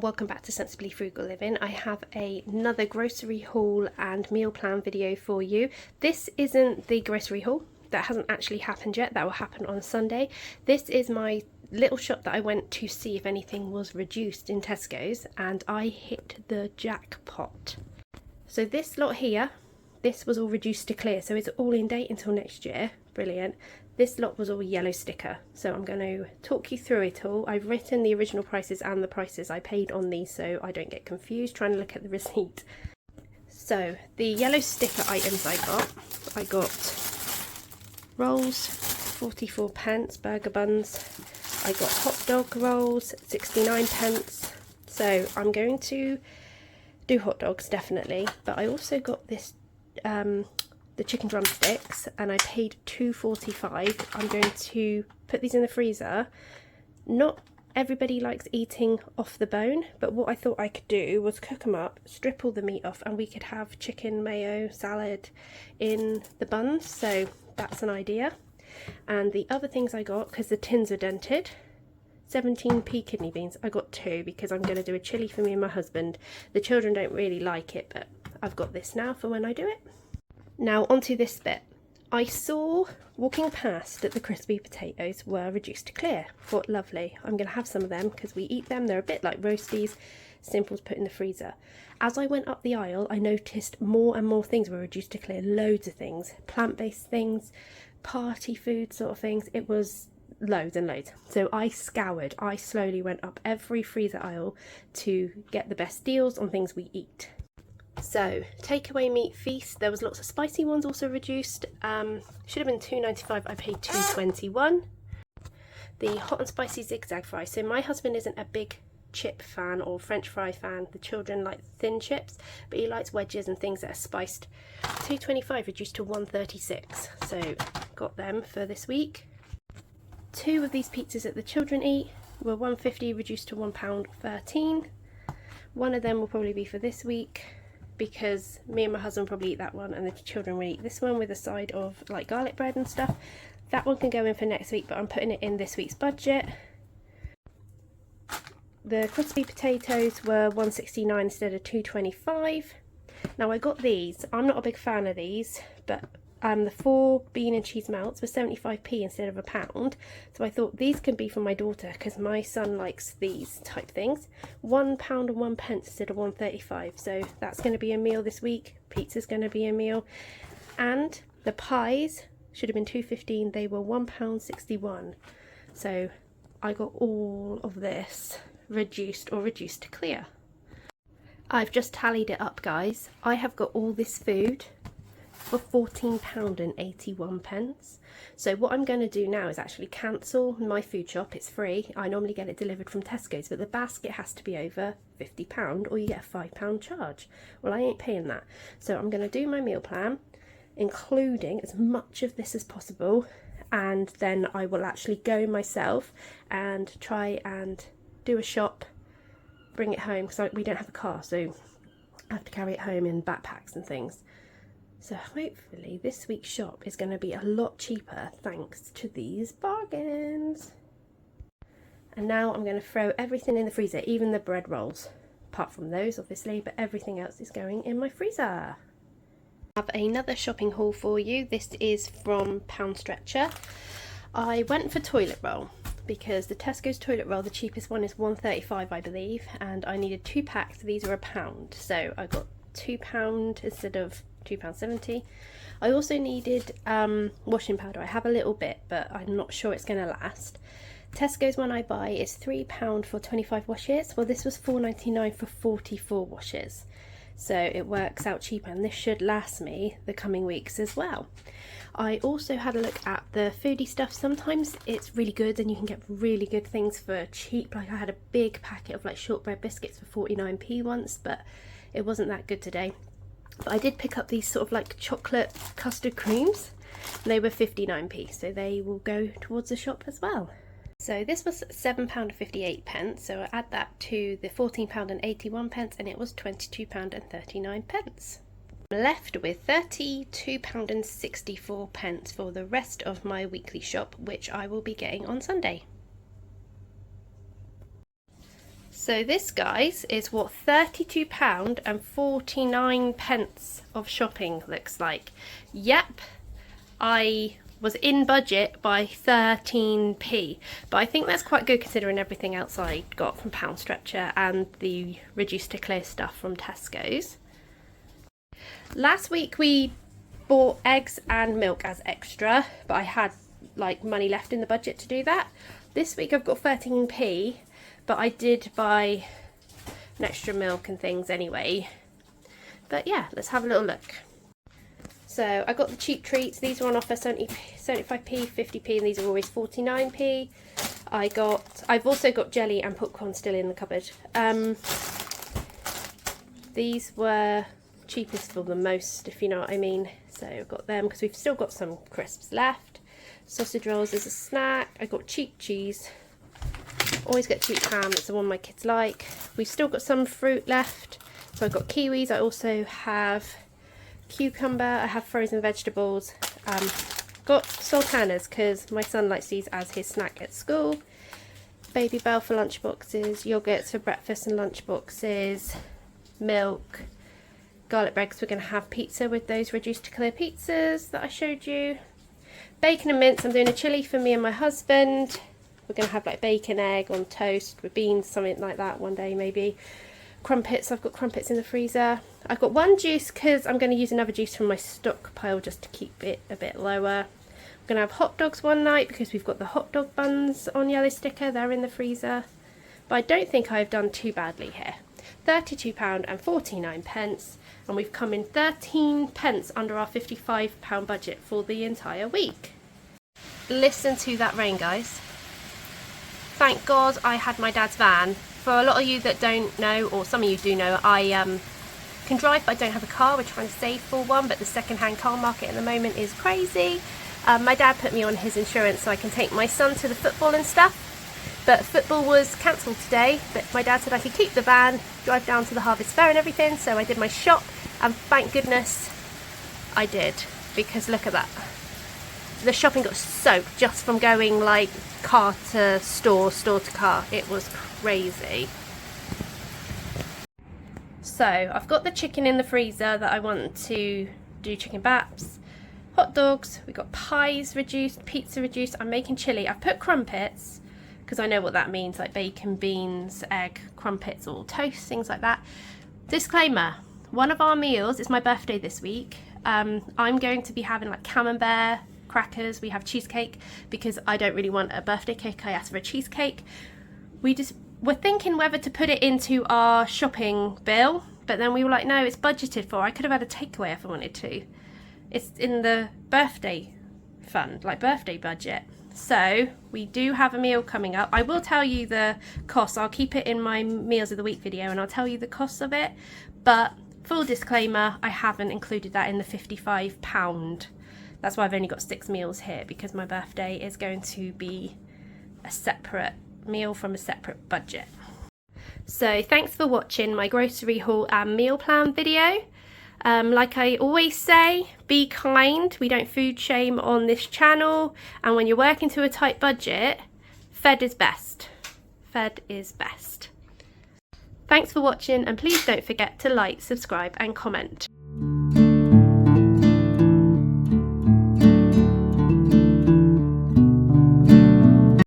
welcome back to Sensibly Frugal Living. I have another grocery haul and meal plan video for you. This isn't the grocery haul, that hasn't actually happened yet, that will happen on Sunday. This is my little shop that I went to see if anything was reduced in Tesco's, and I hit the jackpot. So this lot here, this was all reduced to clear, so it's all in date until next year. Brilliant. This lot was all yellow sticker, so I'm going to talk you through it all. I've written the original prices and the prices I paid on these so I don't get confused trying to look at the receipt. So the yellow sticker items I got rolls, 44 pence, burger buns. I got hot dog rolls, 69 pence. So I'm going to do hot dogs definitely, but I also got this the chicken drumsticks, and I paid £2.45. I'm going to put these in the freezer. Not everybody likes eating off the bone, but what I thought I could do was cook them up, strip all the meat off, and we could have chicken, mayo, salad in the buns. So that's an idea. And the other things I got, because the tins are dented, 17p kidney beans. I got 2 because I'm going to do a chilli for me and my husband. The children don't really like it, but I've got this now for when I do it. Now onto this bit. I saw walking past that the crispy potatoes were reduced to clear. Thought lovely, I'm going to have some of them because we eat them. They're a bit like roasties, simple to put in the freezer. As I went up the aisle, I noticed more and more things were reduced to clear. Loads of things, plant-based things, party food sort of things. It was loads and loads. So I slowly went up every freezer aisle to get the best deals on things we eat. So, takeaway meat feast, there was lots of spicy ones also reduced. Should have been £2.95, I paid £2.21. The hot and spicy zigzag fry. So my husband isn't a big chip fan or French fry fan. The children like thin chips, but he likes wedges and things that are spiced. £2.25 reduced to £1.36. So got them for this week. 2 of these pizzas that the children eat were £1.50 reduced to £1.13. One of them will probably be for this week, because me and my husband probably eat that one and the children will eat this one with a side of like garlic bread and stuff. That one can go in for next week, but I'm putting it in this week's budget. The crispy potatoes were £1.69 instead of £2.25. Now I got these. I'm not a big fan of these, but the 4 bean and cheese melts were 75p instead of £1. So I thought these can be for my daughter because my son likes these type things. £1 and 1 pence instead of £1.35. So that's going to be a meal this week. Pizza's going to be a meal. And the pies should have been £2.15. They were £1.61. So I got all of this reduced to clear. I've just tallied it up, guys. I have got all this food for £14.81. So what I'm going to do now is actually cancel my food shop. It's free. I normally get it delivered from Tesco's, but the basket has to be over £50 or you get a £5 charge. Well, I ain't paying that. So I'm going to do my meal plan, including as much of this as possible, and then I will actually go myself and try and do a shop, bring it home, because we don't have a car, so I have to carry it home in backpacks and things. So hopefully this week's shop is going to be a lot cheaper thanks to these bargains. And now I'm going to throw everything in the freezer, even the bread rolls. Apart from those obviously, but everything else is going in my freezer. I have another shopping haul for you. This is from Pound Stretcher. I went for toilet roll because the Tesco's toilet roll, the cheapest one is £1.35 I believe, and I needed 2 packs. These are £1. So I got £2 instead of £2.70. I also needed washing powder. I have a little bit, but I'm not sure it's going to last. Tesco's one I buy is £3 for 25 washes. Well, this was £4.99 for 44 washes. So it works out cheaper, and this should last me the coming weeks as well. I also had a look at the foodie stuff. Sometimes it's really good and you can get really good things for cheap. Like I had a big packet of like shortbread biscuits for 49p once, but it wasn't that good today. But I did pick up these sort of like chocolate custard creams. They were 59p, so they will go towards the shop as well. So this was £7.58, so I add that to the £14.81 and it was £22.39. I'm left with £32.64 for the rest of my weekly shop, which I will be getting on Sunday. So this, guys, is what £32.49 of shopping looks like. Yep, I was in budget by 13p, but I think that's quite good considering everything else I got from Pound Stretcher and the reduced to clear stuff from Tesco's. Last week we bought eggs and milk as extra, but I had like money left in the budget to do that. This week I've got 13p, but I did buy an extra milk and things anyway. But yeah, let's have a little look. So I got the cheap treats. These were on offer 75p, 50p, and these are always 49p. I've also got jelly and popcorn still in the cupboard. These were cheapest for the most, if you know what I mean. So I've got them because we've still got some crisps left. Sausage rolls as a snack. I got cheap cheese. Always get cheap ham, it's the one my kids like. We've still got some fruit left. So I've got kiwis. I also have cucumber. I have frozen vegetables. Got sultanas because my son likes these as his snack at school. Baby Bell for lunch boxes. Yogurts for breakfast and lunch boxes. Milk. Garlic bread because we're going to have pizza with those reduced to clear pizzas that I showed you. Bacon and mince. I'm doing a chilli for me and my husband. We're going to have like bacon, egg on toast with beans, something like that one day maybe. Crumpets. I've got crumpets in the freezer. I've got one juice because I'm going to use another juice from my stockpile just to keep it a bit lower. I'm going to have hot dogs one night because we've got the hot dog buns on yellow sticker. They're in the freezer. But I don't think I've done too badly here. £32.49, and we've come in 13p under our £55 budget for the entire week. Listen to that rain, guys. Thank God I had my dad's van. For a lot of you that don't know, or some of you do know, I can drive but I don't have a car. We're trying to save for one, but the second-hand car market at the moment is crazy. My dad put me on his insurance so I can take my son to the football and stuff. But football was cancelled today, but my dad said I could keep the van, drive down to the Harvest Fair and everything, so I did my shop, and thank goodness I did, because look at that. The shopping got soaked just from going like car to store, store to car. It was crazy. So I've got the chicken in the freezer that I want to do chicken baps, hot dogs, we've got pies reduced, pizza reduced, I'm making chilli. I've put crumpets because I know what that means, like bacon, beans, egg, crumpets or toast, things like that. Disclaimer, one of our meals, it's my birthday this week, I'm going to be having like camembert, crackers, we have cheesecake because I don't really want a birthday cake, I asked for a cheesecake. We're thinking whether to put it into our shopping bill, but then we were like, no, it's budgeted for. I could have had a takeaway if I wanted to. It's in the birthday fund, like birthday budget. So we do have a meal coming up. I will tell you the cost. I'll keep it in my meals of the week video and I'll tell you the cost of it. But full disclaimer, I haven't included that in the £55. That's why I've only got 6 meals here, because my birthday is going to be a separate meal from a separate budget. So thanks for watching my grocery haul and meal plan video. Like I always say, be kind. We don't food shame on this channel, and when you're working to a tight budget, fed is best. Fed is best. Thanks for watching, and please don't forget to like, subscribe and comment.